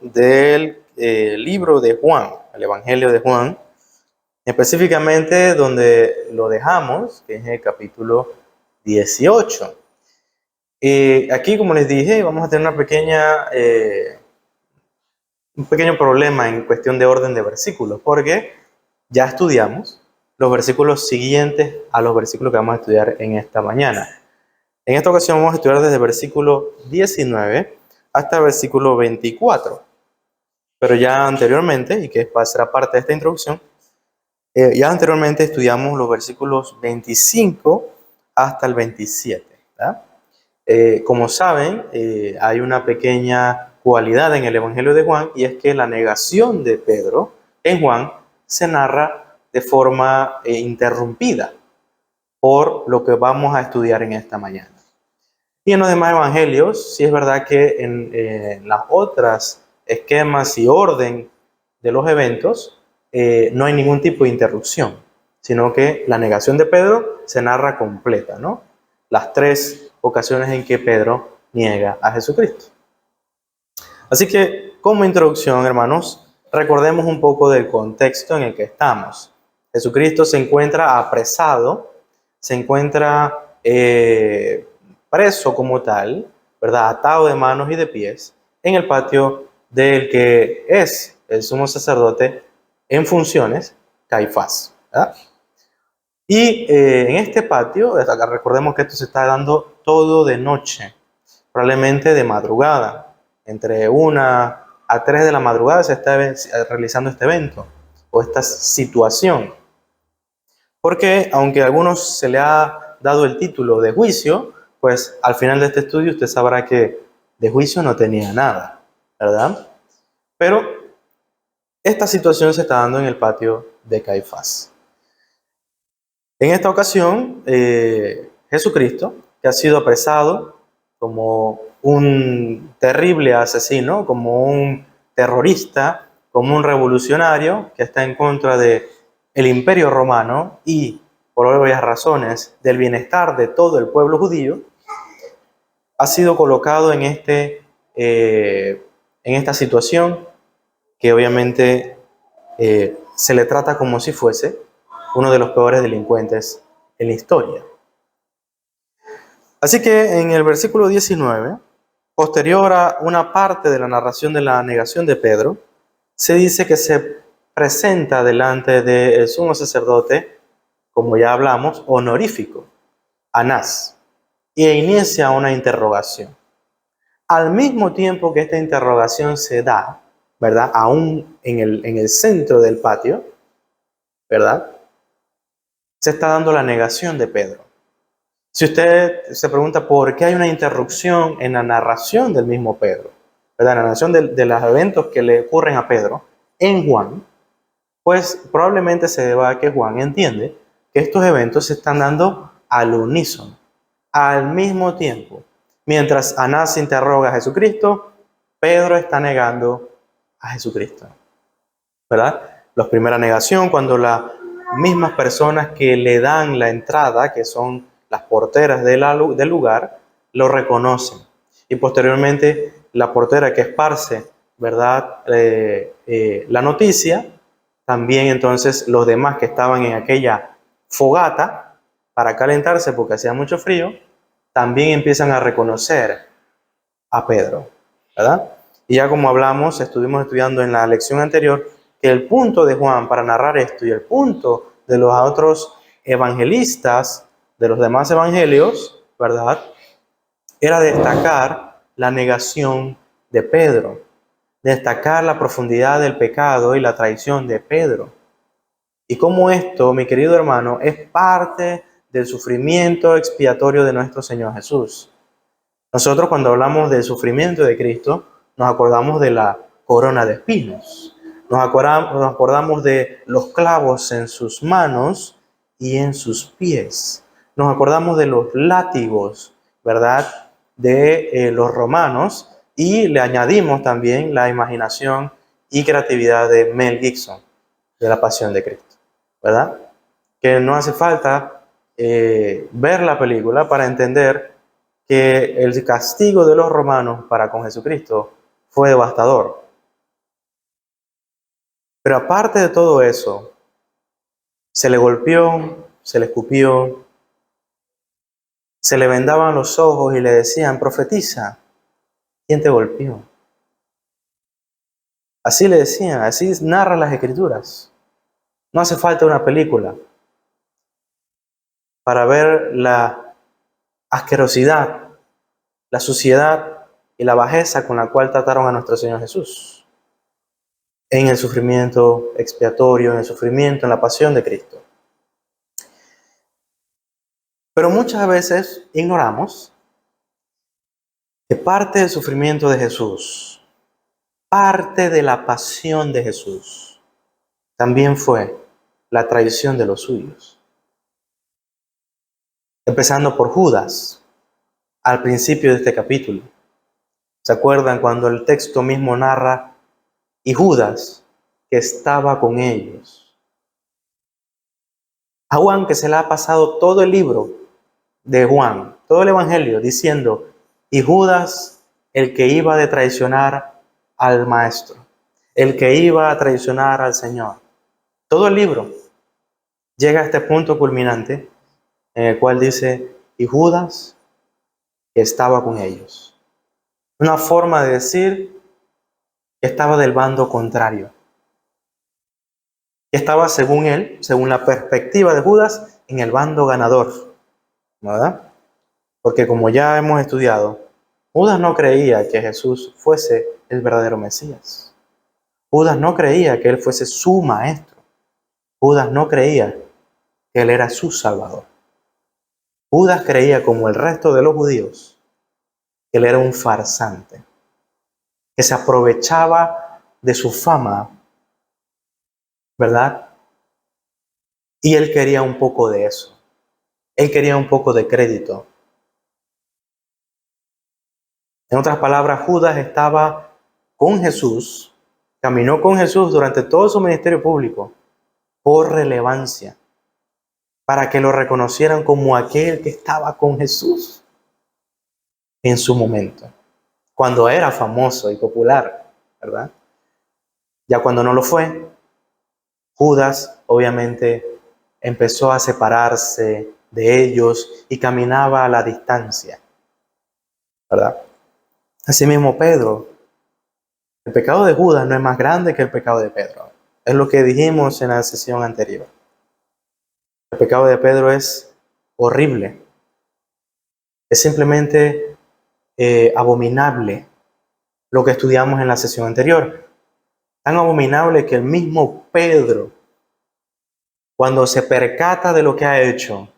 del libro de Juan, el Evangelio de Juan, específicamente donde lo dejamos, que es el capítulo 18. Aquí, como les dije, vamos a tener un pequeño problema en cuestión de orden de versículos, porque ya estudiamos los versículos siguientes a los versículos que vamos a estudiar en esta mañana. En esta ocasión vamos a estudiar desde el versículo 19 hasta el versículo 24. Pero ya anteriormente, y que será parte de esta introducción, ya anteriormente estudiamos los versículos 25 hasta el 27. ¿Verdad? Como saben, hay una pequeña cualidad en el Evangelio de Juan, y es que la negación de Pedro en Juan se narra de forma interrumpida por lo que vamos a estudiar en esta mañana. Y en los demás evangelios, sí es verdad que en las otras esquemas y orden de los eventos, no hay ningún tipo de interrupción, sino que la negación de Pedro se narra completa, ¿no? Las 3 ocasiones en que Pedro niega a Jesucristo. Así que, como introducción, hermanos, recordemos un poco del contexto en el que estamos. Jesucristo se encuentra apresado, se encuentra preso como tal, ¿verdad? Atado de manos y de pies, en el patio del que es el sumo sacerdote en funciones, Caifás, ¿verdad? Y en este patio, recordemos que esto se está dando todo de noche, probablemente de madrugada, entre 1 a 3 de la madrugada se está realizando este evento o esta situación. Porque aunque a algunos se le ha dado el título de juicio, pues al final de este estudio usted sabrá que de juicio no tenía nada, ¿verdad? Pero esta situación se está dando en el patio de Caifás. En esta ocasión, Jesucristo, que ha sido apresado como un terrible asesino, como un terrorista, como un revolucionario que está en contra del imperio romano y, por obvias razones, del bienestar de todo el pueblo judío, ha sido colocado en esta situación que obviamente se le trata como si fuese uno de los peores delincuentes en la historia. Así que en el versículo 19, posterior a una parte de la narración de la negación de Pedro, se dice que se presenta delante del sumo sacerdote, como ya hablamos, honorífico, Anás, e inicia una interrogación. Al mismo tiempo que esta interrogación se da, ¿verdad? Aún en el centro del patio, ¿verdad? Se está dando la negación de Pedro. Si usted se pregunta por qué hay una interrupción en la narración del mismo Pedro, ¿verdad? En la narración de los eventos que le ocurren a Pedro en Juan, pues probablemente se deba a que Juan entiende que estos eventos se están dando al unísono, al mismo tiempo. Mientras Anás interroga a Jesucristo, Pedro está negando a Jesucristo, ¿verdad? La primera negación, cuando las mismas personas que le dan la entrada, que son las porteras del lugar, lo reconocen. Y posteriormente, la portera que esparce, ¿verdad? La noticia, también entonces los demás que estaban en aquella fogata para calentarse porque hacía mucho frío, también empiezan a reconocer a Pedro, ¿verdad? Y ya como hablamos, estuvimos estudiando en la lección anterior, que el punto de Juan para narrar esto y el punto de los otros evangelistas, de los demás evangelios, ¿verdad? Era destacar la negación de Pedro, destacar la profundidad del pecado y la traición de Pedro. Y cómo esto, mi querido hermano, es parte del sufrimiento expiatorio de nuestro Señor Jesús. Nosotros cuando hablamos del sufrimiento de Cristo, nos acordamos de la corona de espinos. Nos acordamos de los clavos en sus manos y en sus pies. Nos acordamos de los látigos, ¿verdad?, de los romanos, y le añadimos también la imaginación y creatividad de Mel Gibson, de La Pasión de Cristo, ¿verdad? Que no hace falta ver la película para entender que el castigo de los romanos para con Jesucristo fue devastador. Pero aparte de todo eso, se le golpeó, se le escupió, se le vendaban los ojos y le decían, profetiza, ¿quién te golpeó? Así le decían, así narran las Escrituras. No hace falta una película para ver la asquerosidad, la suciedad y la bajeza con la cual trataron a nuestro Señor Jesús en el sufrimiento expiatorio, en el sufrimiento, en la pasión de Cristo. Pero muchas veces ignoramos que parte del sufrimiento de Jesús, parte de la pasión de Jesús, también fue la traición de los suyos. Empezando por Judas, al principio de este capítulo. ¿Se acuerdan cuando el texto mismo narra, y Judas, que estaba con ellos? A Juan, que se le ha pasado todo el libro de Juan, todo el Evangelio, diciendo, y Judas, el que iba a traicionar al Maestro, el que iba a traicionar al Señor. Todo el libro llega a este punto culminante, en el cual dice, y Judas, que estaba con ellos. Una forma de decir que estaba del bando contrario. Que estaba, según él, según la perspectiva de Judas, en el bando ganador. ¿Verdad? Porque como ya hemos estudiado, Judas no creía que Jesús fuese el verdadero Mesías. Judas no creía que él fuese su maestro. Judas no creía que él era su salvador. Judas creía, como el resto de los judíos, que él era un farsante, que se aprovechaba de su fama, ¿verdad? Y él quería un poco de eso. Él quería un poco de crédito. En otras palabras, Judas estaba con Jesús, caminó con Jesús durante todo su ministerio público, por relevancia, para que lo reconocieran como aquel que estaba con Jesús en su momento, cuando era famoso y popular, ¿verdad? Ya cuando no lo fue, Judas obviamente empezó a separarse de ellos y caminaba a la distancia, ¿verdad? Asimismo Pedro, el pecado de Judas no es más grande que el pecado de Pedro. Es lo que dijimos en la sesión anterior. El pecado de Pedro es horrible. Es simplemente abominable lo que estudiamos en la sesión anterior. Tan abominable que el mismo Pedro, cuando se percata de lo que ha hecho,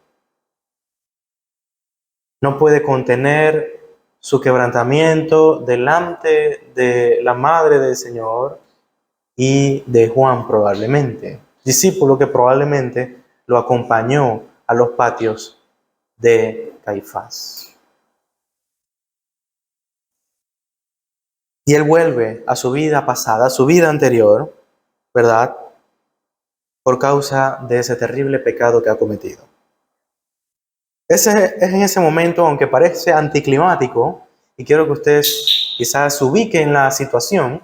no puede contener su quebrantamiento delante de la madre del Señor y de Juan probablemente, discípulo que probablemente lo acompañó a los patios de Caifás. Y él vuelve a su vida pasada, a su vida anterior, ¿verdad? Por causa de ese terrible pecado que ha cometido. Es en ese momento, aunque parece anticlimático, y quiero que ustedes quizás se ubiquen en la situación,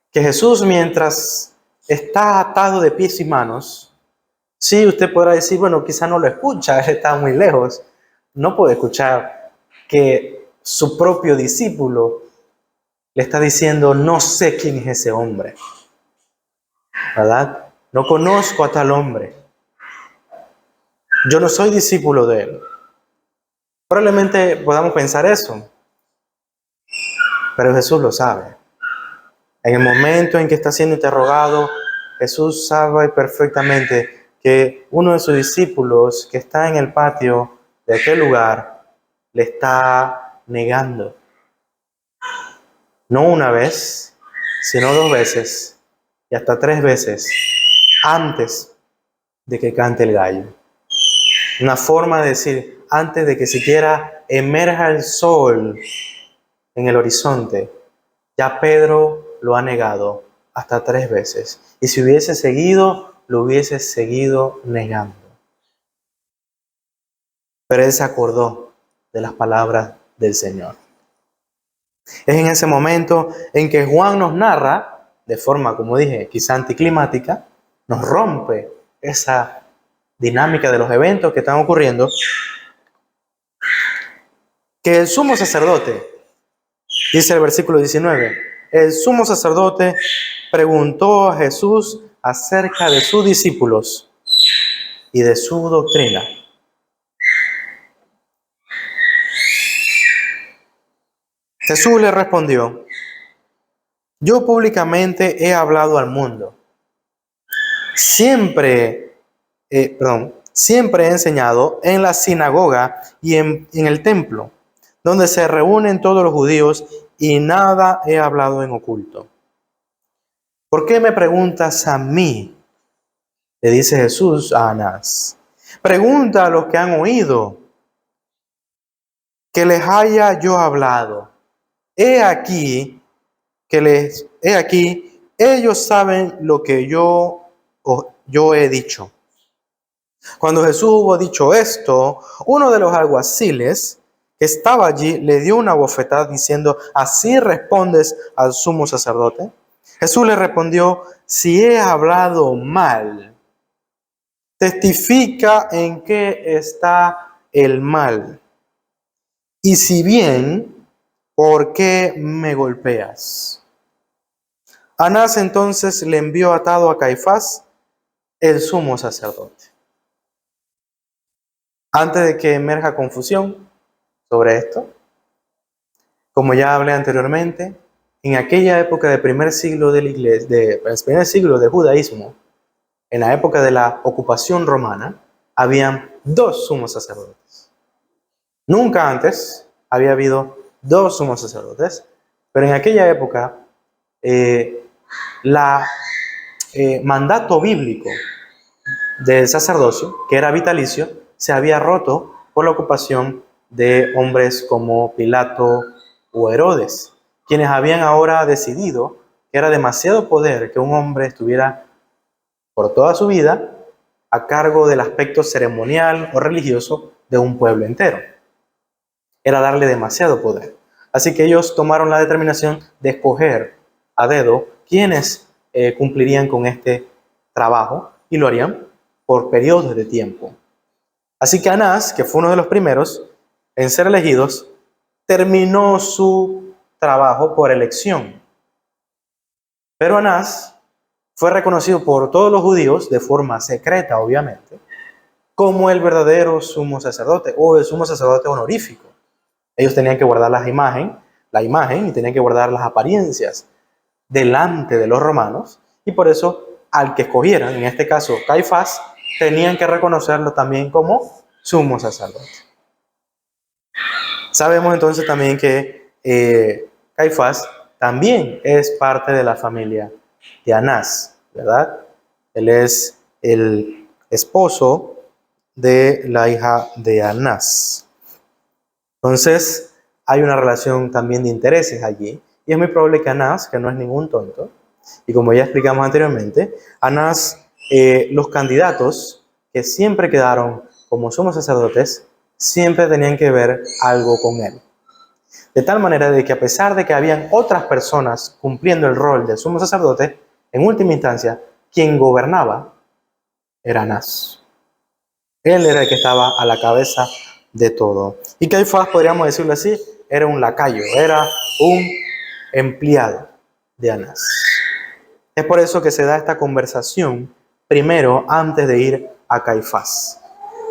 que Jesús, mientras está atado de pies y manos, sí, usted podrá decir, bueno, quizás no lo escucha, él está muy lejos, no puede escuchar que su propio discípulo le está diciendo, no sé quién es ese hombre, ¿verdad? No conozco a tal hombre. Yo no soy discípulo de él. Probablemente podamos pensar eso, pero Jesús lo sabe. En el momento en que está siendo interrogado, Jesús sabe perfectamente que uno de sus discípulos que está en el patio de aquel lugar le está negando. No una vez, sino 2 veces y hasta 3 veces antes de que cante el gallo. Una forma de decir, antes de que siquiera emerja el sol en el horizonte, ya Pedro lo ha negado hasta 3 veces. Y si hubiese seguido, lo hubiese seguido negando. Pero él se acordó de las palabras del Señor. Es en ese momento en que Juan nos narra, de forma, como dije, quizá anticlimática, nos rompe esa dinámica de los eventos que están ocurriendo, que el sumo sacerdote, dice el versículo 19, el sumo sacerdote preguntó a Jesús acerca de sus discípulos y de su doctrina. Jesús le respondió: yo públicamente he hablado al mundo. Siempre he enseñado en la sinagoga y en el templo, donde se reúnen todos los judíos, y nada he hablado en oculto. ¿Por qué me preguntas a mí?, le dice Jesús a Anás. Pregunta a los que han oído que les haya yo hablado. He aquí, ellos saben lo que yo he dicho. Cuando Jesús hubo dicho esto, uno de los alguaciles que estaba allí le dio una bofetada diciendo: ¿así respondes al sumo sacerdote? Jesús le respondió: si he hablado mal, testifica en qué está el mal. Y si bien, ¿por qué me golpeas? Anás entonces le envió atado a Caifás, el sumo sacerdote. Antes de que emerja confusión sobre esto, como ya hablé anteriormente, en aquella época del primer siglo de la iglesia, del primer siglo del judaísmo, en la época de la ocupación romana, habían dos sumos sacerdotes. Nunca antes había habido dos sumos sacerdotes, pero en aquella época mandato bíblico del sacerdocio, que era vitalicio, se había roto por la ocupación de hombres como Pilato o Herodes, quienes habían ahora decidido que era demasiado poder que un hombre estuviera por toda su vida a cargo del aspecto ceremonial o religioso de un pueblo entero. Era darle demasiado poder. Así que ellos tomaron la determinación de escoger a dedo quienes cumplirían con este trabajo, y lo harían por periodos de tiempo. Así que Anás, que fue uno de los primeros en ser elegidos, terminó su trabajo por elección. Pero Anás fue reconocido por todos los judíos, de forma secreta obviamente, como el verdadero sumo sacerdote, o el sumo sacerdote honorífico. Ellos tenían que guardar la imagen y tenían que guardar las apariencias delante de los romanos, y por eso al que escogieran, en este caso Caifás, tenían que reconocerlo también como sumo sacerdote. Sabemos entonces también que Caifás también es parte de la familia de Anás, ¿verdad? Él es el esposo de la hija de Anás. Entonces, hay una relación también de intereses allí, y es muy probable que Anás, que no es ningún tonto, y como ya explicamos anteriormente, Anás, los candidatos que siempre quedaron como sumos sacerdotes, siempre tenían que ver algo con él. De tal manera de que a pesar de que habían otras personas cumpliendo el rol de sumo sacerdote, en última instancia, quien gobernaba era Anás. Él era el que estaba a la cabeza de todo. Y Caifás, podríamos decirlo así, era un lacayo, era un empleado de Anás. Es por eso que se da esta conversación primero antes de ir a Caifás.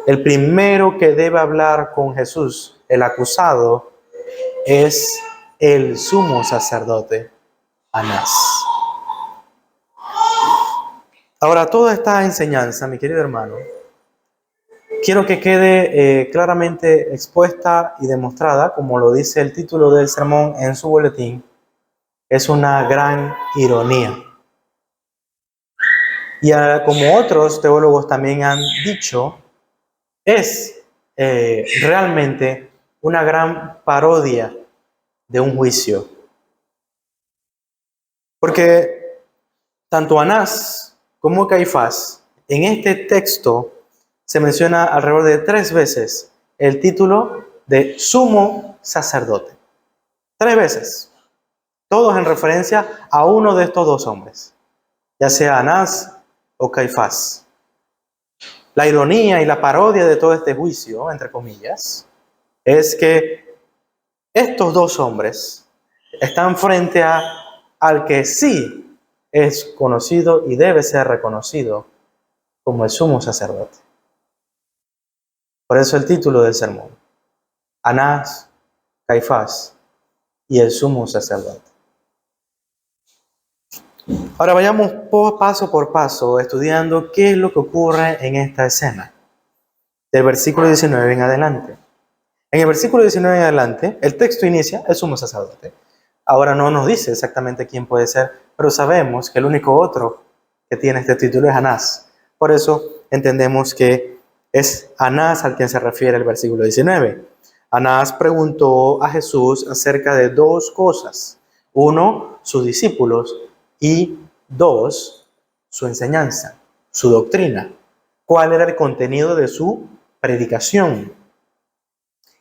El primero que debe hablar con Jesús, el acusado, es el sumo sacerdote, Anás. Ahora, toda esta enseñanza, mi querido hermano, quiero que quede claramente expuesta y demostrada, como lo dice el título del sermón en su boletín, es una gran ironía. Y como otros teólogos también han dicho, es realmente una gran parodia de un juicio. Porque tanto Anás como Caifás, en este texto se menciona alrededor de 3 veces el título de sumo sacerdote. 3 veces. todos en referencia a uno de estos dos hombres, ya sea Anás o Caifás. La ironía y la parodia de todo este juicio, entre comillas, es que estos dos hombres están frente al que sí es conocido y debe ser reconocido como el sumo sacerdote. Por eso el título del sermón: Anás, Caifás y el sumo sacerdote. Ahora vayamos paso por paso estudiando qué es lo que ocurre en esta escena, del versículo 19 en adelante. En el versículo 19 en adelante, el texto inicia: el sumo sacerdote. Ahora no nos dice exactamente quién puede ser, pero sabemos que el único otro que tiene este título es Anás. Por eso entendemos que es Anás al quien se refiere el versículo 19. Anás preguntó a Jesús acerca de dos cosas. Uno, sus discípulos, y dos, su enseñanza, su doctrina. ¿Cuál era el contenido de su predicación?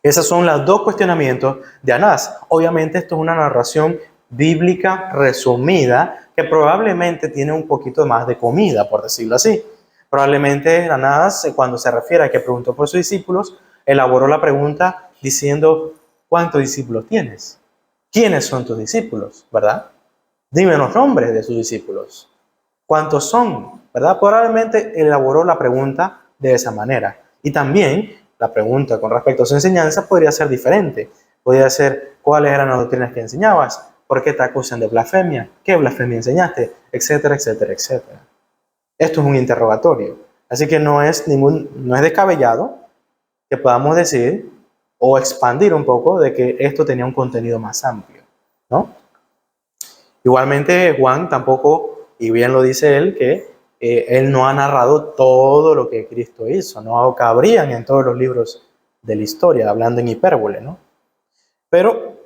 Esos son los dos cuestionamientos de Anás. Obviamente esto es una narración bíblica resumida que probablemente tiene un poquito más de comida, por decirlo así. Probablemente Anás, cuando se refiere a que preguntó por sus discípulos, elaboró la pregunta diciendo: ¿cuántos discípulos tienes? ¿Quiénes son tus discípulos? ¿Verdad? Dime los nombres de sus discípulos. ¿Cuántos son? ¿Verdad? Probablemente elaboró la pregunta de esa manera. Y también la pregunta con respecto a su enseñanza podría ser diferente. Podría ser: ¿cuáles eran las doctrinas que enseñabas? ¿Por qué te acusan de blasfemia? ¿Qué blasfemia enseñaste? Etcétera, etcétera, etcétera. Esto es un interrogatorio. Así que no es descabellado que podamos decir o expandir un poco de que esto tenía un contenido más amplio, ¿no? Igualmente Juan tampoco, y bien lo dice él, que él no ha narrado todo lo que Cristo hizo, no cabrían en todos los libros de la historia, hablando en hipérbole, ¿no? Pero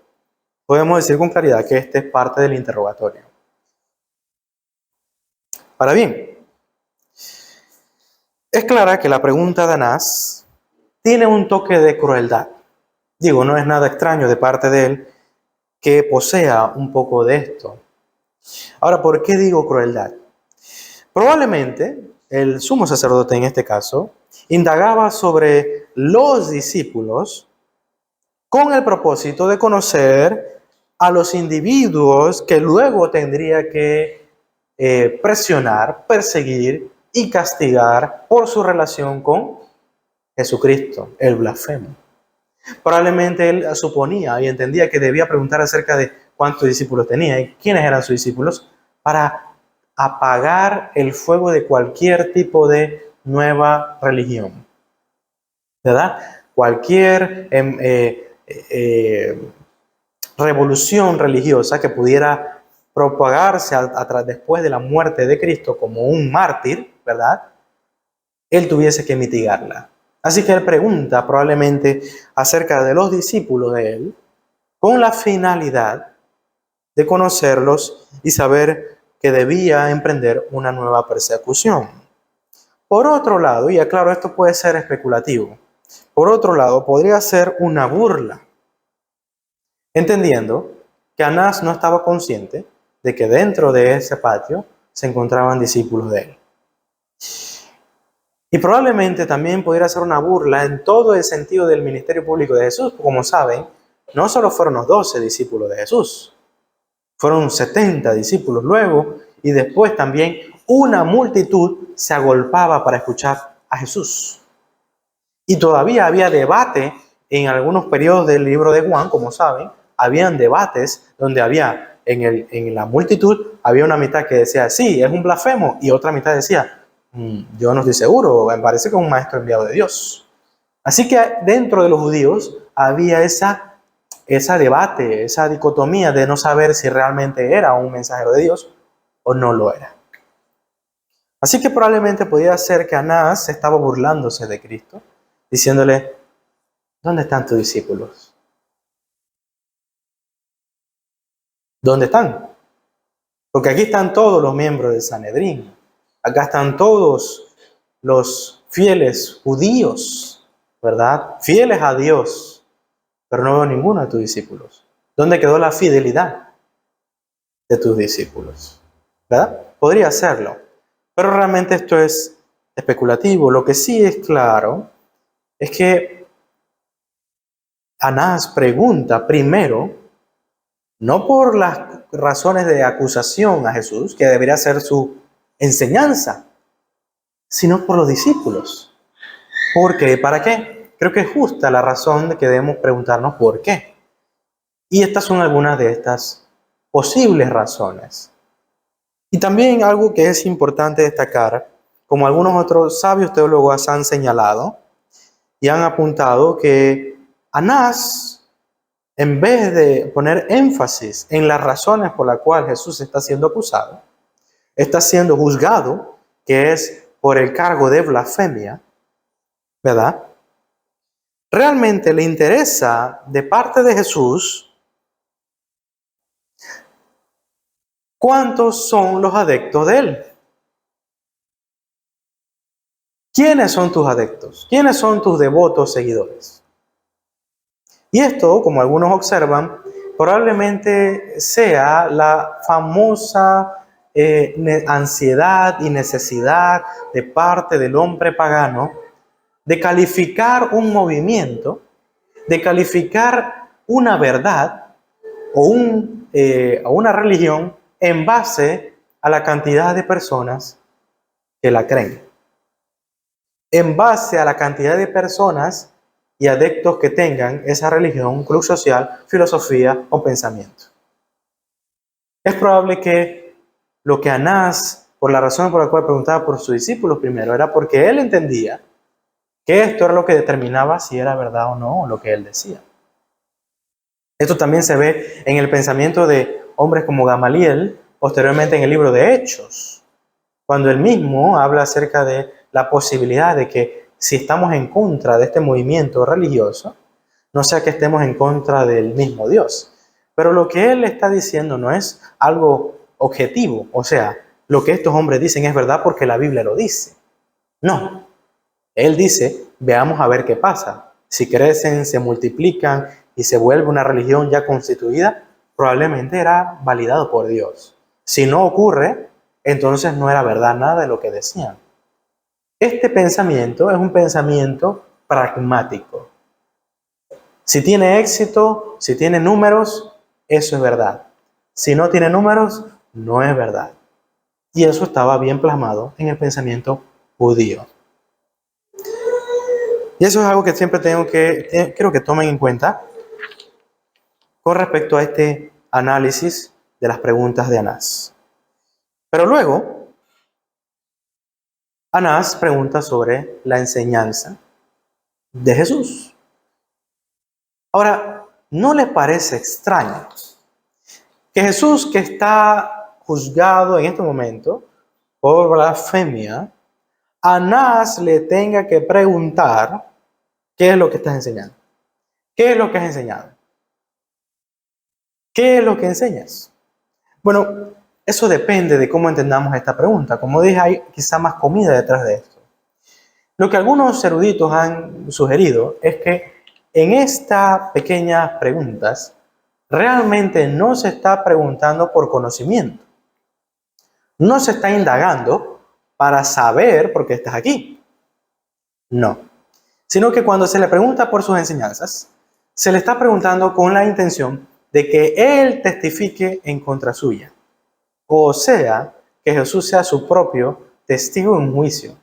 podemos decir con claridad que este es parte del interrogatorio. Ahora bien, es clara que la pregunta de Anás tiene un toque de crueldad. Digo, no es nada extraño de parte de él que posea un poco de esto. Ahora, ¿por qué digo crueldad? Probablemente el sumo sacerdote en este caso indagaba sobre los discípulos con el propósito de conocer a los individuos que luego tendría que presionar, perseguir y castigar por su relación con Jesucristo, el blasfemo. Probablemente él suponía y entendía que debía preguntar acerca de cuántos discípulos tenía y quiénes eran sus discípulos para apagar el fuego de cualquier tipo de nueva religión, ¿verdad? Cualquier revolución religiosa que pudiera propagarse después de la muerte de Cristo como un mártir, ¿verdad? Él tuviese que mitigarla. Así que él pregunta probablemente acerca de los discípulos de él con la finalidad de conocerlos y saber que debía emprender una nueva persecución. Por otro lado, y aclaro, esto puede ser especulativo, por otro lado, podría ser una burla, entendiendo que Anás no estaba consciente de que dentro de ese patio se encontraban discípulos de él. Y probablemente también pudiera ser una burla en todo el sentido del ministerio público de Jesús. Como saben, no solo fueron los 12 discípulos de Jesús, fueron 70 discípulos luego, y después también una multitud se agolpaba para escuchar a Jesús. Y todavía había debate en algunos periodos del libro de Juan, como saben, habían debates donde había en la multitud, había una mitad que decía: sí, es un blasfemo, y otra mitad decía: yo no estoy seguro, me parece que es un maestro enviado de Dios. Así que dentro de los judíos había esa debate, esa dicotomía de no saber si realmente era un mensajero de Dios o no lo era. Así que probablemente podía ser que Anás estaba burlándose de Cristo, diciéndole: ¿dónde están tus discípulos? ¿Dónde están? Porque aquí están todos los miembros del Sanedrín. Acá están todos los fieles judíos, ¿verdad? Fieles a Dios. Pero no veo ninguno de tus discípulos. ¿Dónde quedó la fidelidad? de tus discípulos, ¿verdad? Podría hacerlo, pero realmente esto es especulativo. Lo que sí es claro es que Anás pregunta primero, no por las razones de acusación a Jesús, que debería ser su enseñanza, sino por los discípulos. ¿Por qué? ¿Para qué? Creo que es justa la razón de que debemos preguntarnos por qué. Y estas son algunas de estas posibles razones. Y también algo que es importante destacar, como algunos otros sabios teólogos han señalado y han apuntado, que Anás, en vez de poner énfasis en las razones por las cuales Jesús está siendo acusado, está siendo juzgado, que es por el cargo de blasfemia, ¿verdad? Realmente le interesa de parte de Jesús cuántos son los adeptos de él. ¿Quiénes son tus adeptos? ¿Quiénes son tus devotos seguidores? Y esto, como algunos observan, probablemente sea la famosa ansiedad y necesidad de parte del hombre pagano de calificar un movimiento, de calificar una verdad o una religión en base a la cantidad de personas que la creen, en base a la cantidad de personas y adeptos que tengan esa religión, club social, filosofía o pensamiento. Es probable que lo que Anás, por la razón por la cual preguntaba por sus discípulos primero, era porque él entendía que esto era lo que determinaba si era verdad o no lo que él decía. Esto también se ve en el pensamiento de hombres como Gamaliel, posteriormente en el libro de Hechos, cuando él mismo habla acerca de la posibilidad de que si estamos en contra de este movimiento religioso, no sea que estemos en contra del mismo Dios. Pero lo que él está diciendo no es algo objetivo, o sea, lo que estos hombres dicen es verdad porque la Biblia lo dice. No, él dice, veamos a ver qué pasa. Si crecen, se multiplican y se vuelve una religión ya constituida, probablemente era validado por Dios. Si no ocurre, entonces no era verdad nada de lo que decían. Este pensamiento es un pensamiento pragmático. Si tiene éxito, si tiene números, eso es verdad. Si no tiene números, no es verdad. Y eso estaba bien plasmado en el pensamiento judío. Y eso es algo que siempre quiero que tomen en cuenta con respecto a este análisis de las preguntas de Anás. Pero luego, Anás pregunta sobre la enseñanza de Jesús. Ahora, ¿no les parece extraño que Jesús, que está juzgado en este momento por blasfemia, Anás le tenga que preguntar qué es lo que estás enseñando? ¿Qué es lo que has enseñado? ¿Qué es lo que enseñas? Bueno, eso depende de cómo entendamos esta pregunta. Como dije, hay quizá más comida detrás de esto. Lo que algunos eruditos han sugerido es que en estas pequeñas preguntas realmente no se está preguntando por conocimiento. No se está indagando para saber por qué estás aquí. No. Sino que cuando se le pregunta por sus enseñanzas, se le está preguntando con la intención de que él testifique en contra suya. O sea, que Jesús sea su propio testigo en juicio.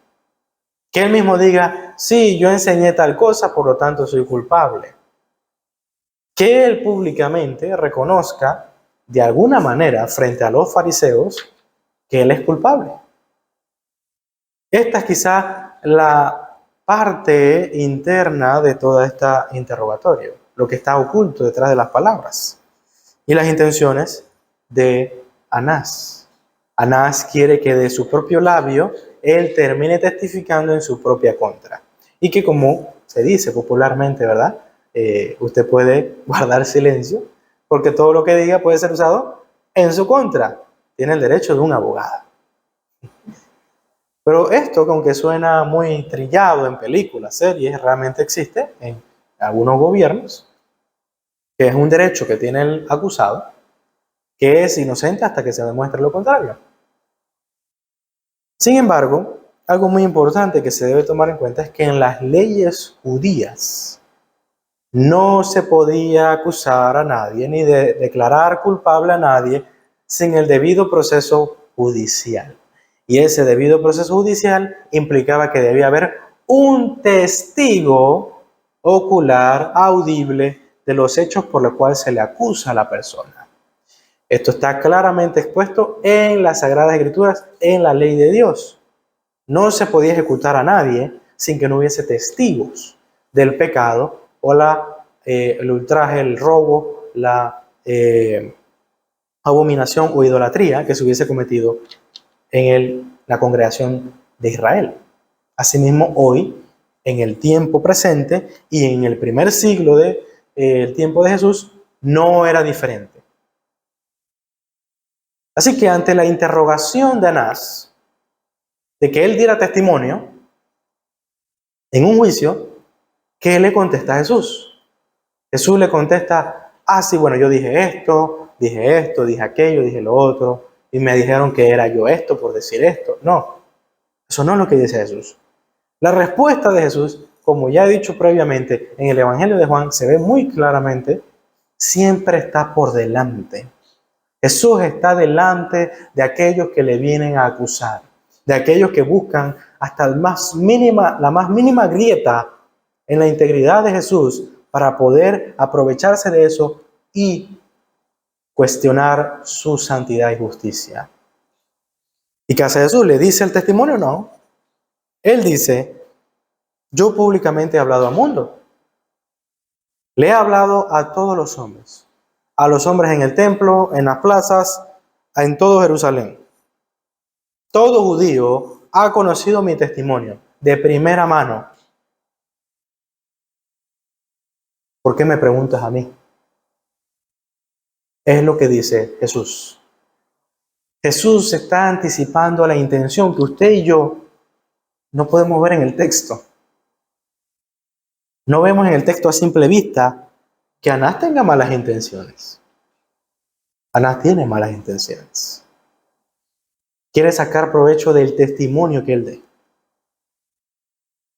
Que él mismo diga, sí, yo enseñé tal cosa, por lo tanto soy culpable. Que él públicamente reconozca de alguna manera frente a los fariseos que él es culpable. Esta es quizá la parte interna de todo este interrogatorio, lo que está oculto detrás de las palabras y las intenciones de Anás. Anás quiere que de su propio labio él termine testificando en su propia contra. Y que, como se dice popularmente, ¿verdad? Usted puede guardar silencio porque todo lo que diga puede ser usado en su contra. Tiene el derecho de un abogado. Pero esto, aunque suena muy trillado en películas, series, realmente existe en algunos gobiernos, que es un derecho que tiene el acusado, que es inocente hasta que se demuestre lo contrario. Sin embargo, algo muy importante que se debe tomar en cuenta es que en las leyes judías no se podía acusar a nadie ni declarar culpable a nadie sin el debido proceso judicial. Y ese debido proceso judicial implicaba que debía haber un testigo ocular, audible, de los hechos por los cuales se le acusa a la persona. Esto está claramente expuesto en las Sagradas Escrituras, en la ley de Dios. No se podía ejecutar a nadie sin que no hubiese testigos del pecado o el ultraje, el robo, la abominación o idolatría que se hubiese cometido en la congregación de Israel. Asimismo, hoy, en el tiempo presente y en el primer siglo del tiempo de Jesús, no era diferente. Así que ante la interrogación de Anás, de que él diera testimonio en un juicio, ¿qué le contesta a Jesús? Jesús le contesta, sí, bueno, yo dije esto, dije aquello, dije lo otro, y me dijeron que era yo esto por decir esto. No, eso no es lo que dice Jesús. La respuesta de Jesús, como ya he dicho previamente, en el Evangelio de Juan se ve muy claramente, siempre está por delante. Jesús está delante de aquellos que le vienen a acusar, de aquellos que buscan hasta la más mínima grieta en la integridad de Jesús para poder aprovecharse de eso y cuestionar su santidad y justicia. ¿Y qué hace Jesús? ¿Le dice el testimonio? No. Él dice, yo públicamente he hablado al mundo. Le he hablado a todos los hombres. A los hombres en el templo, en las plazas, en todo Jerusalén. Todo judío ha conocido mi testimonio de primera mano. ¿Por qué me preguntas a mí? Es lo que dice Jesús. Jesús está anticipando a la intención que usted y yo no podemos ver en el texto. No vemos en el texto a simple vista que Anás tenga malas intenciones. Anás tiene malas intenciones. Quiere sacar provecho del testimonio que él dé.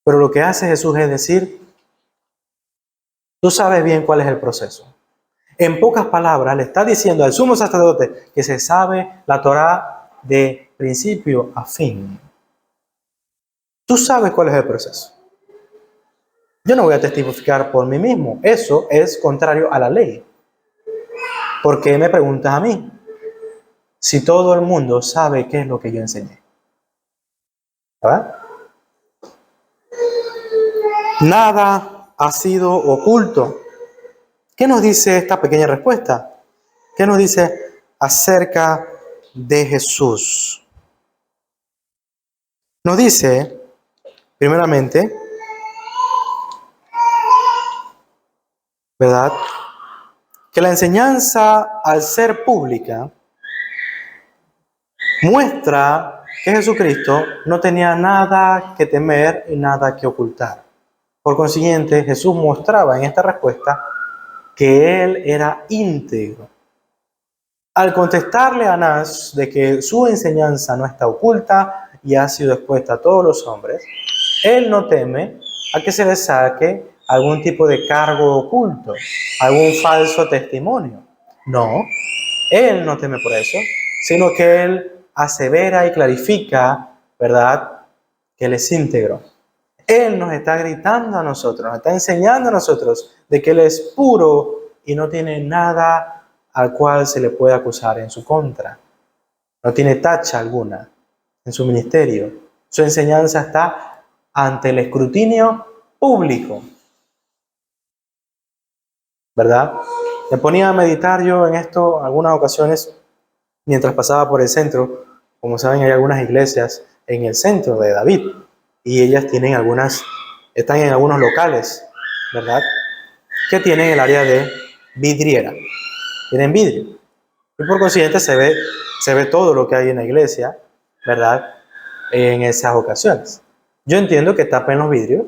Pero lo que hace Jesús es decir, tú sabes bien cuál es el proceso. En pocas palabras, le está diciendo al sumo sacerdote que se sabe la Torá de principio a fin. Tú sabes cuál es el proceso. Yo no voy a testificar por mí mismo. Eso es contrario a la ley. ¿Por qué me preguntas a mí? Si todo el mundo sabe qué es lo que yo enseñé. ¿Verdad? Nada ha sido oculto. ¿Qué nos dice esta pequeña respuesta? ¿Qué nos dice acerca de Jesús? Nos dice, primeramente, ¿verdad?, que la enseñanza, al ser pública, muestra que Jesucristo no tenía nada que temer y nada que ocultar. Por consiguiente, Jesús mostraba en esta respuesta que él era íntegro. Al contestarle a Anás de que su enseñanza no está oculta y ha sido expuesta a todos los hombres, él no teme a que se le saque algún tipo de cargo oculto, algún falso testimonio. No, él no teme por eso, sino que él asevera y clarifica, ¿verdad?, que él es íntegro. Él nos está gritando a nosotros, nos está enseñando a nosotros de que él es puro y no tiene nada al cual se le puede acusar en su contra. No tiene tacha alguna en su ministerio. Su enseñanza está ante el escrutinio público. ¿Verdad? Me ponía a meditar yo en esto algunas ocasiones mientras pasaba por el centro. Como saben, hay algunas iglesias en el centro de David y ellas tienen están en algunos locales, ¿verdad?, que tienen el área de vidriera. Tienen vidrio. Y por consiguiente se ve todo lo que hay en la iglesia, ¿verdad?, en esas ocasiones. Yo entiendo que tapen los vidrios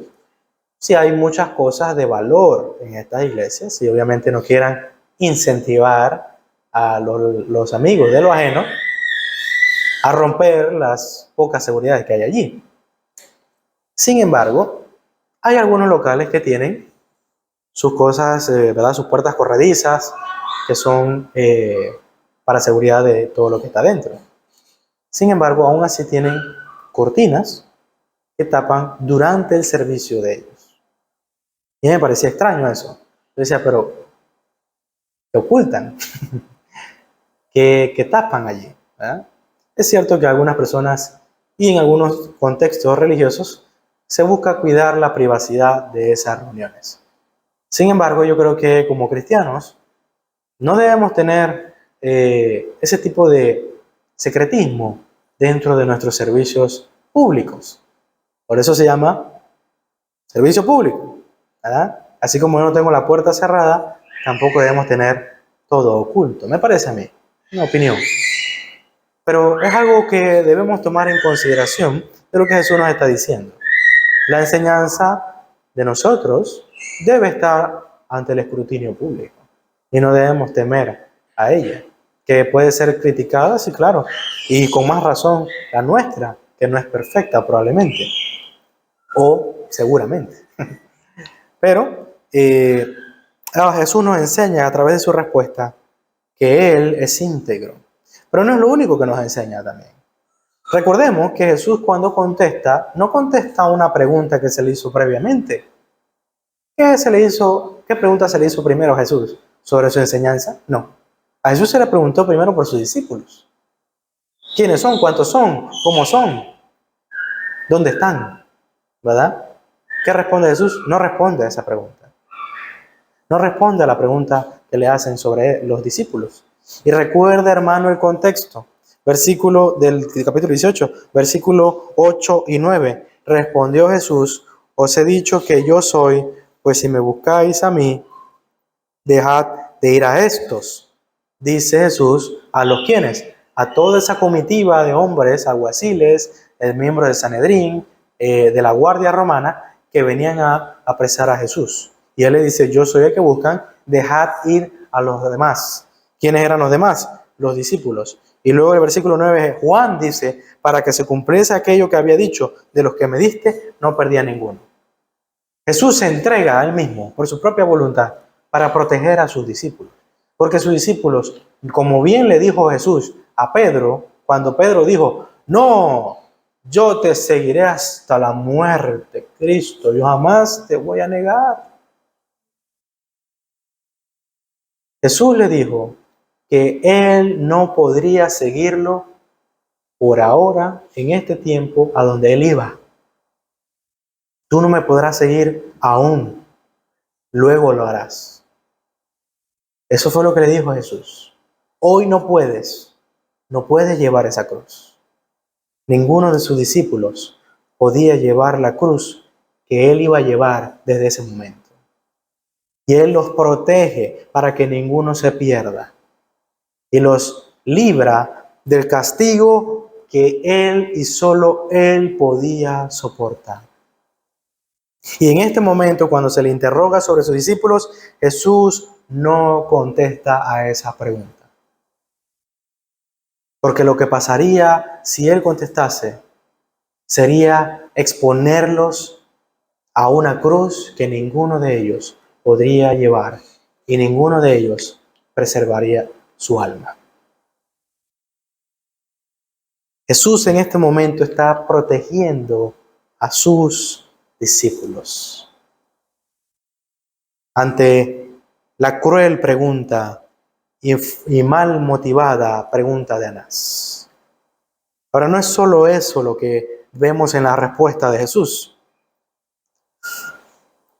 si hay muchas cosas de valor en estas iglesias y obviamente no quieran incentivar a los amigos de lo ajeno a romper las pocas seguridades que hay allí. Sin embargo, hay algunos locales que tienen sus cosas, ¿verdad? Sus puertas corredizas, que son para seguridad de todo lo que está dentro. Sin embargo, aún así tienen cortinas que tapan durante el servicio de ellos. Y me parecía extraño eso. Yo decía, pero ¿qué ocultan? ¿Qué tapan allí? ¿Verdad? Es cierto que algunas personas y en algunos contextos religiosos se busca cuidar la privacidad de esas reuniones. Sin embargo, yo creo que como cristianos no debemos tener ese tipo de secretismo dentro de nuestros servicios públicos. Por eso se llama servicio público, ¿verdad? Así como yo no tengo la puerta cerrada, tampoco debemos tener todo oculto. Me parece a mí, una opinión. Pero es algo que debemos tomar en consideración de lo que Jesús nos está diciendo. La enseñanza de nosotros debe estar ante el escrutinio público y no debemos temer a ella, que puede ser criticada, sí, claro, y con más razón la nuestra, que no es perfecta probablemente, o seguramente. Pero Jesús nos enseña a través de su respuesta que Él es íntegro. Pero no es lo único que nos enseña también. Recordemos que Jesús cuando contesta, no contesta una pregunta que se le hizo previamente. ¿Qué pregunta se le hizo primero a Jesús? ¿Sobre su enseñanza? No. A Jesús se le preguntó primero por sus discípulos. ¿Quiénes son? ¿Cuántos son? ¿Cómo son? ¿Dónde están? ¿Verdad? ¿Qué responde Jesús? No responde a esa pregunta. No responde a la pregunta que le hacen sobre los discípulos. Y recuerda, hermano, el contexto. Versículo del capítulo 18, versículo 8 y 9. Respondió Jesús, os he dicho que yo soy, pues si me buscáis a mí, dejad de ir a estos. Dice Jesús a los quienes, a toda esa comitiva de hombres, alguaciles, el miembro del Sanedrín, de la guardia romana, que venían a apresar a Jesús. Y él le dice, yo soy el que buscan, dejad ir a los demás. ¿Quiénes eran los demás? Los discípulos. Y luego el versículo 9, Juan dice, para que se cumpliese aquello que había dicho, de los que me diste, no perdí a ninguno. Jesús se entrega a él mismo, por su propia voluntad, para proteger a sus discípulos. Porque sus discípulos, como bien le dijo Jesús a Pedro, cuando Pedro dijo, no, yo te seguiré hasta la muerte, Cristo, yo jamás te voy a negar. Jesús le dijo que él no podría seguirlo por ahora, en este tiempo, a donde él iba. Tú no me podrás seguir aún, luego lo harás. Eso fue lo que le dijo a Jesús. Hoy no puedes llevar esa cruz. Ninguno de sus discípulos podía llevar la cruz que él iba a llevar desde ese momento. Y él los protege para que ninguno se pierda. Y los libra del castigo que él y solo él podía soportar. Y en este momento, cuando se le interroga sobre sus discípulos, Jesús no contesta a esa pregunta. Porque lo que pasaría si él contestase sería exponerlos a una cruz que ninguno de ellos podría llevar y ninguno de ellos preservaría su alma. Jesús en este momento está protegiendo a sus discípulos ante la cruel pregunta y mal motivada pregunta de Anás. Ahora, no es solo eso lo que vemos en la respuesta de Jesús.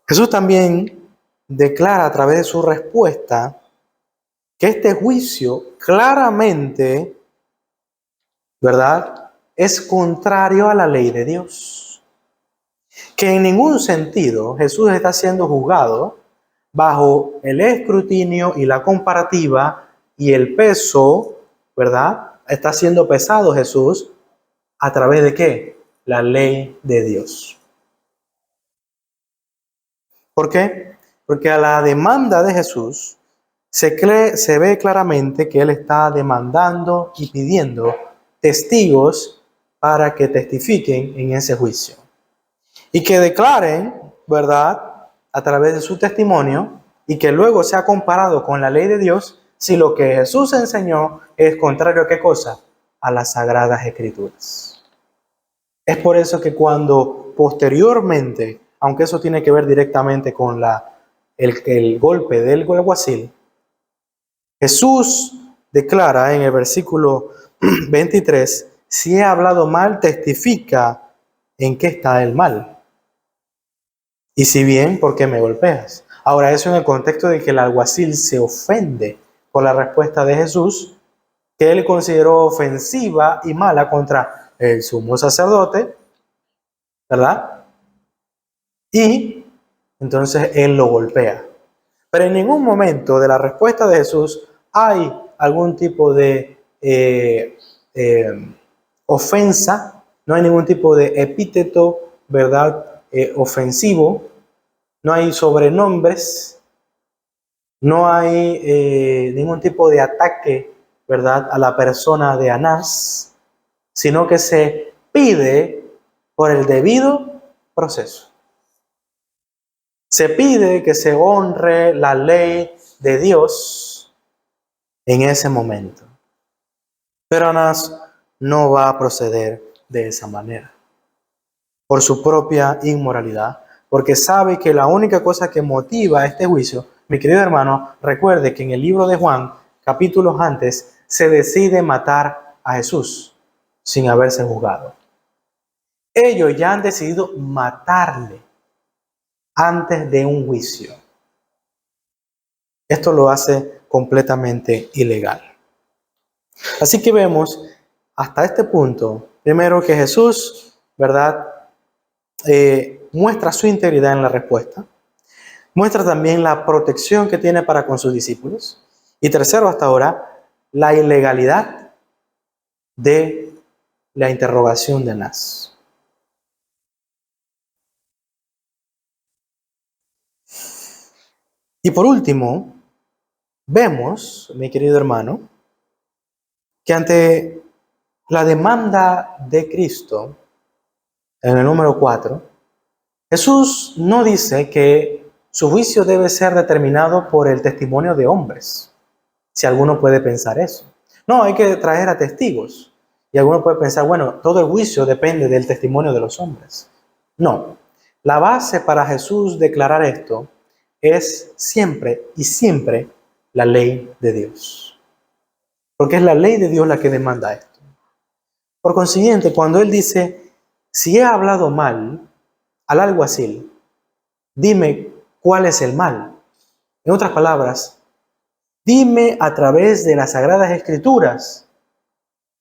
Jesús también declara a través de su respuesta que este juicio claramente, ¿verdad?, es contrario a la ley de Dios. Que en ningún sentido Jesús está siendo juzgado bajo el escrutinio y la comparativa y el peso, ¿verdad? Está siendo pesado Jesús a través de ¿qué? La ley de Dios. ¿Por qué? Porque a la demanda de Jesús se ve claramente que él está demandando y pidiendo testigos para que testifiquen en ese juicio y que declaren, ¿verdad?, a través de su testimonio, y que luego sea comparado con la ley de Dios si lo que Jesús enseñó es contrario a ¿qué cosa? A las Sagradas Escrituras. Es por eso que cuando posteriormente, aunque eso tiene que ver directamente con el golpe del alguacil, Jesús declara en el versículo 23, si he hablado mal, testifica en qué está el mal. Y si bien, ¿por qué me golpeas? Ahora, eso en el contexto de que el alguacil se ofende por la respuesta de Jesús, que él consideró ofensiva y mala contra el sumo sacerdote, ¿verdad? Y entonces él lo golpea. Pero en ningún momento de la respuesta de Jesús hay algún tipo de ofensa, no hay ningún tipo de epíteto, ¿verdad?, ofensivo, no hay sobrenombres, no hay ningún tipo de ataque, ¿verdad?, a la persona de Anás, sino que se pide por el debido proceso. Se pide que se honre la ley de Dios en ese momento. Pero Anás no va a proceder de esa manera, por su propia inmoralidad, porque sabe que la única cosa que motiva este juicio, mi querido hermano, recuerde que en el libro de Juan, capítulos antes, se decide matar a Jesús sin haberse juzgado. Ellos ya han decidido matarle antes de un juicio. Esto lo hace completamente ilegal. Así que vemos hasta este punto, primero que Jesús, ¿verdad?, muestra su integridad en la respuesta, muestra también la protección que tiene para con sus discípulos, y tercero, hasta ahora, la ilegalidad de la interrogación de Anás. Y por último, vemos, mi querido hermano, que ante la demanda de Cristo, en el número 4, Jesús no dice que su juicio debe ser determinado por el testimonio de hombres, si alguno puede pensar eso. No, hay que traer a testigos. Y alguno puede pensar, bueno, todo el juicio depende del testimonio de los hombres. No, la base para Jesús declarar esto es siempre y siempre la ley de Dios. Porque es la ley de Dios la que demanda esto. Por consiguiente, cuando Él dice, si he hablado mal al alguacil, dime cuál es el mal. En otras palabras, dime a través de las Sagradas Escrituras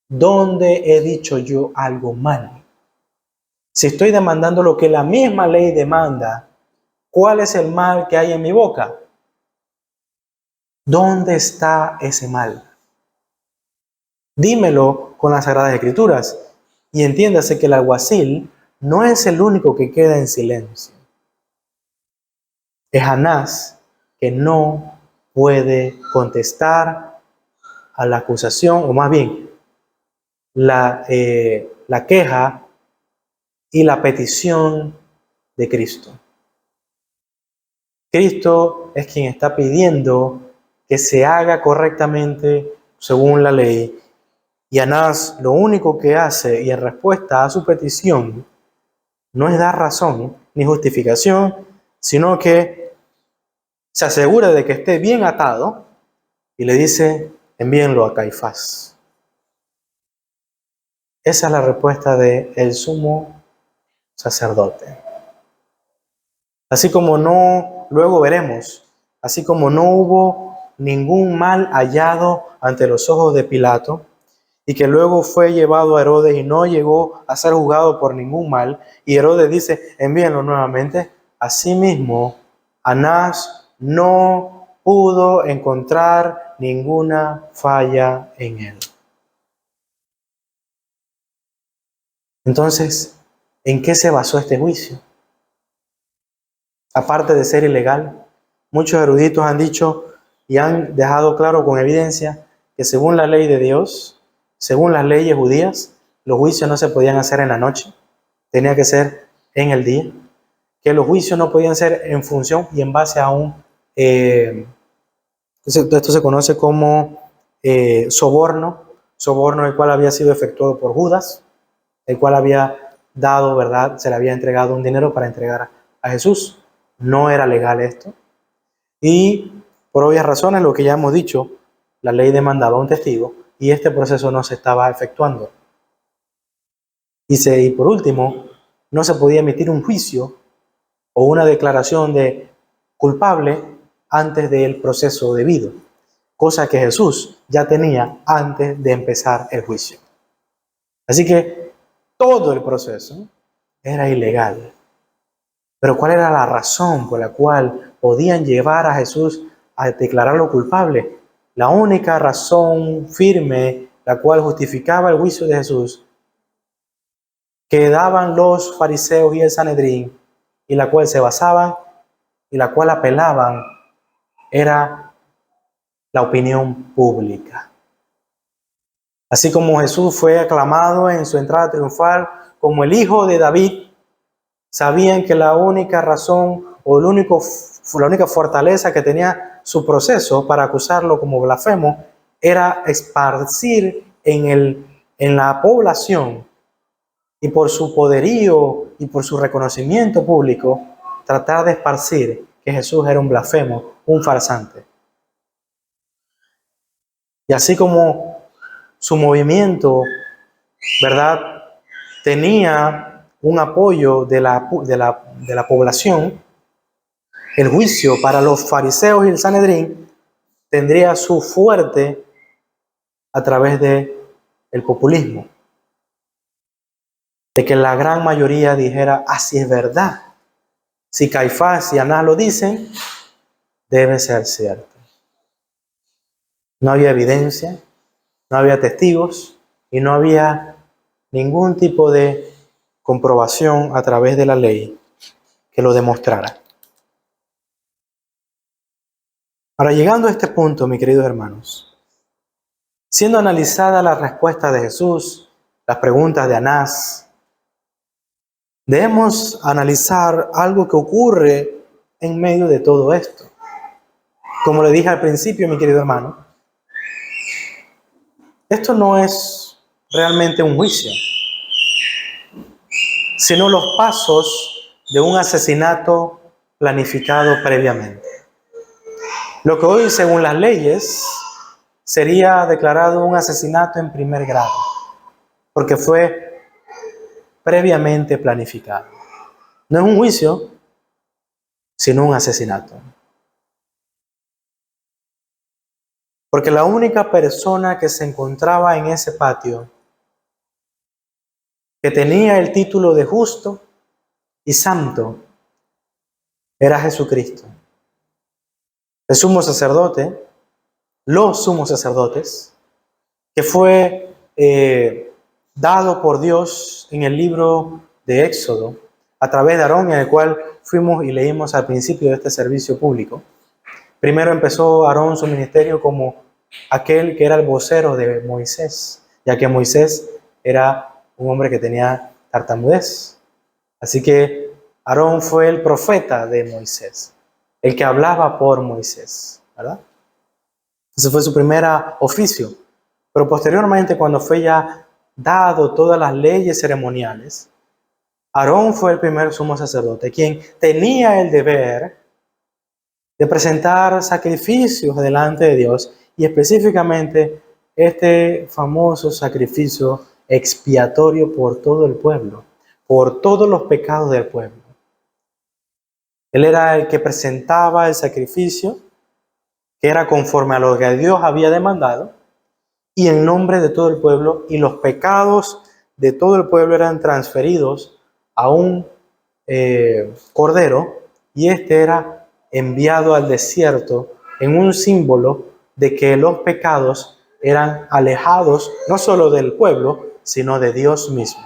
dónde he dicho yo algo mal. Si estoy demandando lo que la misma ley demanda, ¿cuál es el mal que hay en mi boca? ¿Dónde está ese mal? Dímelo con las Sagradas Escrituras. Y entiéndase que el alguacil no es el único que queda en silencio. Es Anás que no puede contestar a la acusación, o más bien, la queja y la petición de Cristo. Cristo es quien está pidiendo que se haga correctamente según la ley, y Anás lo único que hace, y en respuesta a su petición, no es dar razón ni justificación, sino que se asegura de que esté bien atado y le dice, envíenlo a Caifás. Esa es la respuesta del sumo sacerdote. Así como no, luego veremos, así como no hubo ningún mal hallado ante los ojos de Pilato, y que luego fue llevado a Herodes y no llegó a ser juzgado por ningún mal, y Herodes dice, envíenlo nuevamente. Asimismo, Anás no pudo encontrar ninguna falla en él. Entonces, ¿en qué se basó este juicio? Aparte de ser ilegal, muchos eruditos han dicho y han dejado claro con evidencia que según la ley de Dios, según las leyes judías, los juicios no se podían hacer en la noche, tenía que ser en el día, que los juicios no podían ser en función y en base a esto se conoce como soborno el cual había sido efectuado por Judas, el cual había dado, ¿verdad? Se le había entregado un dinero para entregar a Jesús. No era legal esto. Y por obvias razones, lo que ya hemos dicho, la ley demandaba un testigo y este proceso no se estaba efectuando. Y por último, no se podía emitir un juicio o una declaración de culpable antes del proceso debido, cosa que Jesús ya tenía antes de empezar el juicio. Así que todo el proceso era ilegal. Pero ¿cuál era la razón por la cual podían llevar a Jesús a declararlo culpable? La única razón firme, la cual justificaba el juicio de Jesús, que daban los fariseos y el Sanedrín, y la cual se basaban y la cual apelaban, era la opinión pública. Así como Jesús fue aclamado en su entrada triunfal como el hijo de David, sabían que la única razón o la única fortaleza que tenía su proceso para acusarlo como blasfemo era esparcir en la población y por su poderío y por su reconocimiento público, tratar de esparcir que Jesús era un blasfemo, un farsante. Y así como su movimiento, ¿verdad?, tenía un apoyo de la población, el juicio para los fariseos y el Sanedrín tendría su fuerte a través del populismo. De que la gran mayoría dijera, así es verdad. Si Caifás y Anás lo dicen, debe ser cierto. No había evidencia, no había testigos y no había ningún tipo de comprobación a través de la ley que lo demostrara. Ahora, llegando a este punto, mis queridos hermanos, siendo analizada la respuesta de Jesús, las preguntas de Anás, debemos analizar algo que ocurre en medio de todo esto. Como le dije al principio, mi querido hermano, esto no es realmente un juicio, sino los pasos de un asesinato planificado previamente. Lo que hoy, según las leyes, sería declarado un asesinato en primer grado, porque fue previamente planificado. No es un juicio, sino un asesinato. Porque la única persona que se encontraba en ese patio, que tenía el título de justo y santo, era Jesucristo. El sumo sacerdote, los sumos sacerdotes, que fue dado por Dios en el libro de Éxodo, a través de Aarón, en el cual fuimos y leímos al principio de este servicio público. Primero empezó Aarón su ministerio como aquel que era el vocero de Moisés, ya que Moisés era un hombre que tenía tartamudez. Así que Aarón fue el profeta de Moisés, el que hablaba por Moisés, ¿verdad? Ese fue su primer oficio. Pero posteriormente, cuando fue ya dado todas las leyes ceremoniales, Aarón fue el primer sumo sacerdote, quien tenía el deber de presentar sacrificios delante de Dios, y específicamente este famoso sacrificio expiatorio por todo el pueblo, por todos los pecados del pueblo. Él era el que presentaba el sacrificio, que era conforme a lo que Dios había demandado, y en nombre de todo el pueblo, y los pecados de todo el pueblo eran transferidos a un cordero, y este era enviado al desierto en un símbolo de que los pecados eran alejados no solo del pueblo, sino de Dios mismo.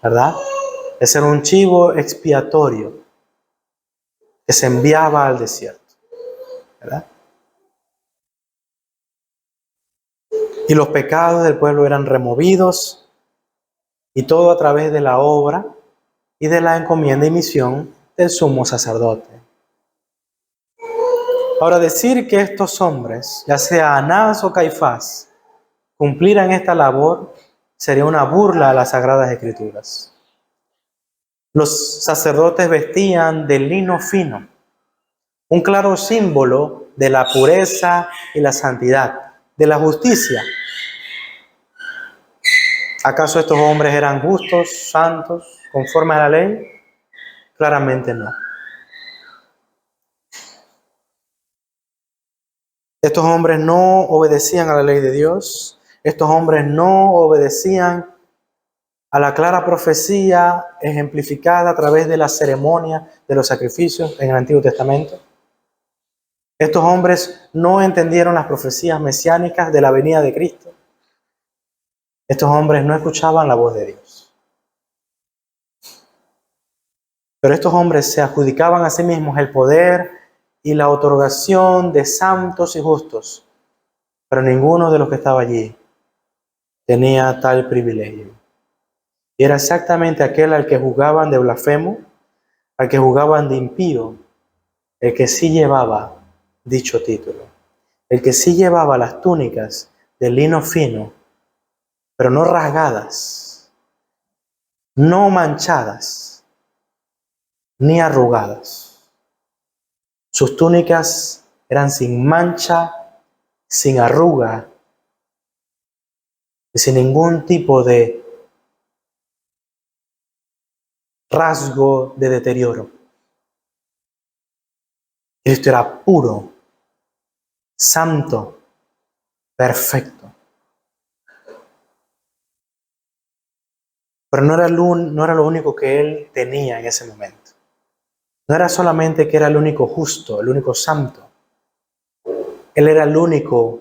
¿Verdad? Ese era un chivo expiatorio que se enviaba al desierto. ¿verdad? Y los pecados del pueblo eran removidos, y todo a través de la obra y de la encomienda y misión del sumo sacerdote. Ahora, decir que estos hombres, ya sea Anás o Caifás, cumplieran esta labor sería una burla a las Sagradas Escrituras. Los sacerdotes vestían de lino fino, un claro símbolo de la pureza y la santidad, de la justicia. ¿Acaso estos hombres eran justos, santos, conforme a la ley? Claramente no. Estos hombres no obedecían a la ley de Dios. Estos hombres no obedecían a la clara profecía ejemplificada a través de la ceremonia de los sacrificios en el Antiguo Testamento. Estos hombres no entendieron las profecías mesiánicas de la venida de Cristo. Estos hombres no escuchaban la voz de Dios. Pero estos hombres se adjudicaban a sí mismos el poder y la otorgación de santos y justos. Pero ninguno de los que estaba allí tenía tal privilegio. Y era exactamente aquel al que juzgaban de blasfemo, al que juzgaban de impío, el que sí llevaba dicho título, el que sí llevaba las túnicas de lino fino, pero no rasgadas, no manchadas, ni arrugadas. Sus túnicas eran sin mancha, sin arruga, y sin ningún tipo de rasgo de deterioro. Cristo era puro, santo, perfecto. Pero no era lo único que él tenía en ese momento. No era solamente que era el único justo, el único santo. Él era el único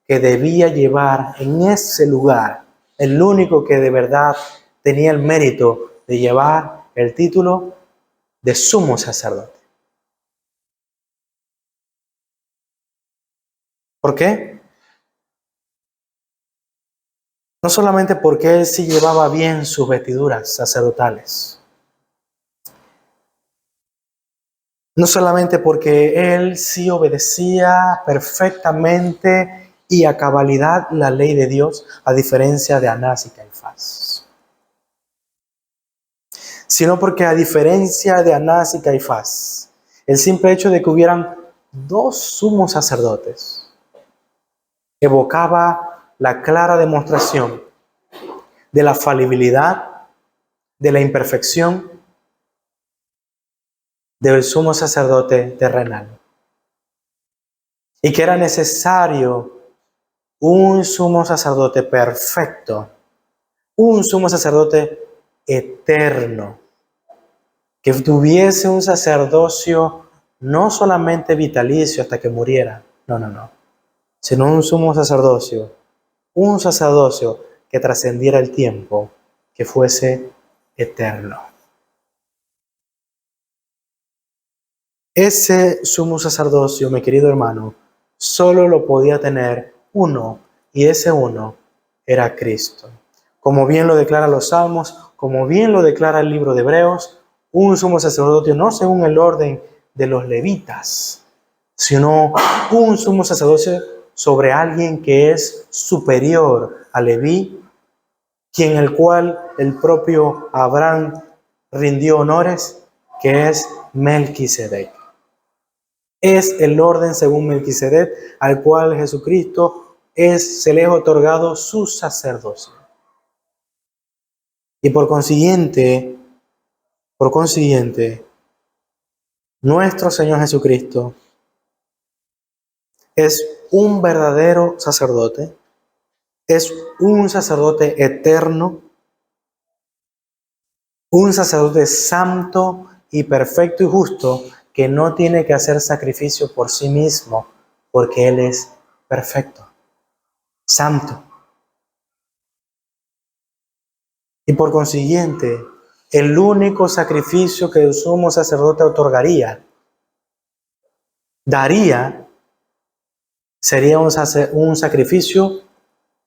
que debía llevar en ese lugar, el único que de verdad tenía el mérito de llevar el título de sumo sacerdote. ¿Por qué? No solamente porque él sí llevaba bien sus vestiduras sacerdotales. No solamente porque él sí obedecía perfectamente y a cabalidad la ley de Dios, a diferencia de Anás y Caifás. Sino porque a diferencia de Anás y Caifás, el simple hecho de que hubieran dos sumos sacerdotes evocaba la clara demostración de la falibilidad, de la imperfección del sumo sacerdote terrenal. Y que era necesario un sumo sacerdote perfecto, un sumo sacerdote eterno, que tuviese un sacerdocio no solamente vitalicio hasta que muriera, no, sino un sumo sacerdocio, un sacerdocio que trascendiera el tiempo, que fuese eterno. Ese sumo sacerdocio, mi querido hermano, solo lo podía tener uno, y ese uno era Cristo. Como bien lo declaran los Salmos, como bien lo declara el libro de Hebreos, un sumo sacerdote no según el orden de los levitas, sino un sumo sacerdocio sobre alguien que es superior a Leví, quien el cual el propio Abraham rindió honores, que es Melquisedec. Es el orden según Melquisedec al cual Jesucristo se le ha otorgado su sacerdocio. Y por consiguiente, nuestro Señor Jesucristo es un verdadero sacerdote, es un sacerdote eterno, un sacerdote santo y perfecto y justo, que no tiene que hacer sacrificio por sí mismo, porque Él es perfecto, santo. Y por consiguiente, el único sacrificio que el sumo sacerdote otorgaría, daría, Sería un sacrificio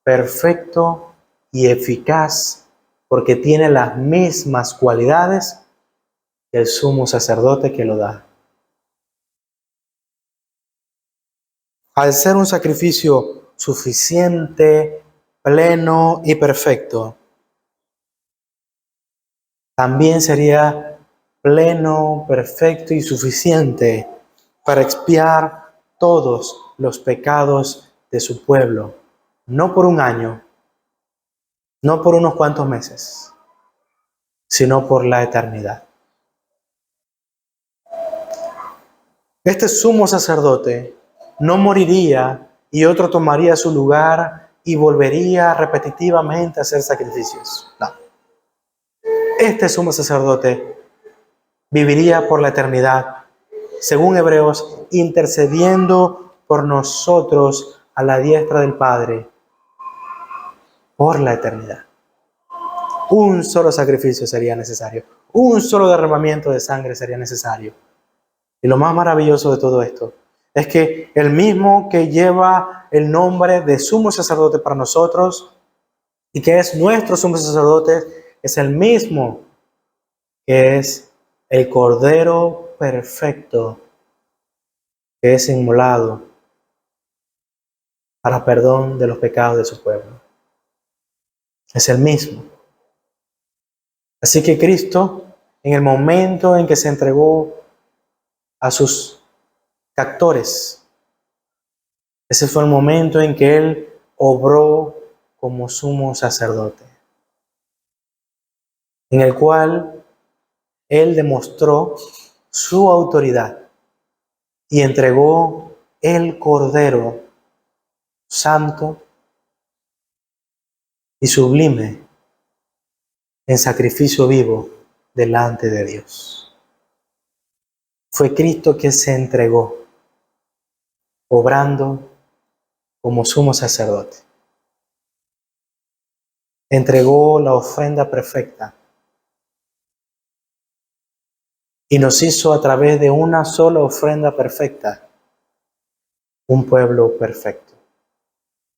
perfecto y eficaz porque tiene las mismas cualidades que el sumo sacerdote que lo da. Al ser un sacrificio suficiente, pleno y perfecto, también sería pleno, perfecto y suficiente para expiar todos los pecados de su pueblo, no por un año, no por unos cuantos meses, sino por la eternidad. Este sumo sacerdote no moriría y otro tomaría su lugar y volvería repetitivamente a hacer sacrificios. No. Este sumo sacerdote viviría por la eternidad, según Hebreos, intercediendo por nosotros a la diestra del Padre por la eternidad. Un solo sacrificio sería necesario, un solo derramamiento de sangre sería necesario. Y lo más maravilloso de todo esto es que el mismo que lleva el nombre de sumo sacerdote para nosotros y que es nuestro sumo sacerdote, es el mismo que es el Cordero perfecto que es inmolado para perdón de los pecados de su pueblo. Es el mismo. Así que Cristo, en el momento en que se entregó a sus captores, ese fue el momento en que Él obró como sumo sacerdote, en el cual Él demostró su autoridad y entregó el Cordero santo y sublime en sacrificio vivo delante de Dios. Fue Cristo que se entregó, obrando como sumo sacerdote. Entregó la ofrenda perfecta y nos hizo a través de una sola ofrenda perfecta un pueblo perfecto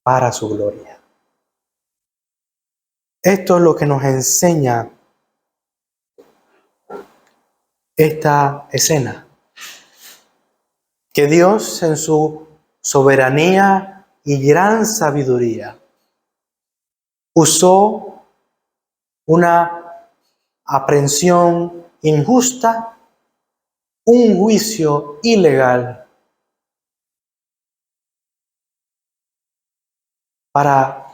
para su gloria. Esto es lo que nos enseña esta escena, que Dios en su soberanía y gran sabiduría usó una aprehensión injusta, un juicio ilegal para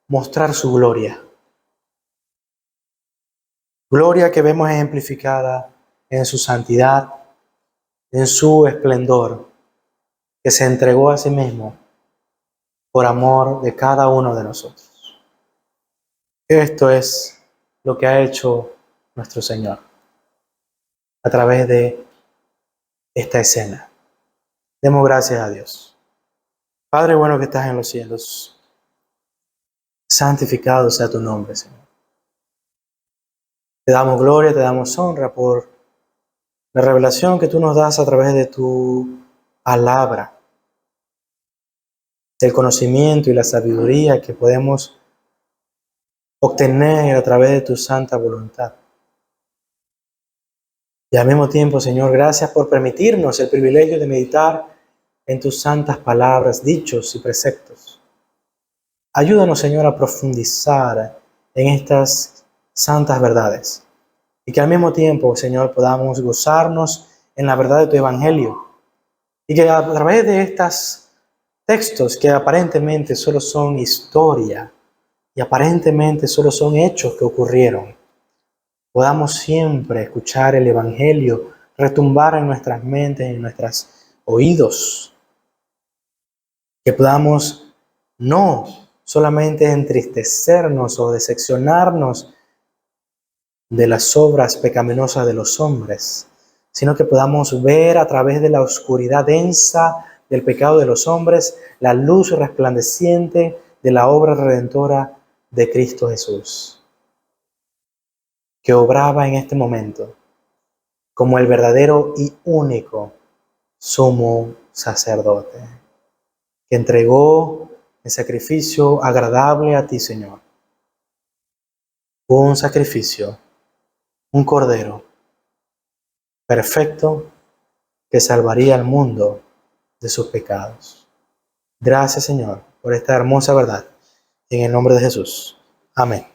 mostrar su gloria. Gloria que vemos ejemplificada en su santidad, en su esplendor, que se entregó a sí mismo por amor de cada uno de nosotros. Esto es lo que ha hecho nuestro Señor a través de esta escena. Demos gracias a Dios. Padre bueno que estás en los cielos, santificado sea tu nombre, Señor. Te damos gloria, te damos honra por la revelación que tú nos das a través de tu palabra, del conocimiento y la sabiduría que podemos obtener a través de tu santa voluntad. Y al mismo tiempo, Señor, gracias por permitirnos el privilegio de meditar en tus santas palabras, dichos y preceptos. Ayúdanos, Señor, a profundizar en estas santas verdades y que al mismo tiempo, Señor, podamos gozarnos en la verdad de tu evangelio y que a través de estos textos que aparentemente solo son historia y aparentemente solo son hechos que ocurrieron, podamos siempre escuchar el evangelio retumbar en nuestras mentes, en nuestros oídos, que podamos no solamente entristecernos o decepcionarnos de las obras pecaminosas de los hombres, sino que podamos ver a través de la oscuridad densa del pecado de los hombres la luz resplandeciente de la obra redentora de Cristo Jesús, que obraba en este momento como el verdadero y único sumo sacerdote, que entregó el sacrificio agradable a ti, Señor. Un sacrificio, un cordero perfecto que salvaría al mundo de sus pecados. Gracias, Señor, por esta hermosa verdad. En el nombre de Jesús. Amén.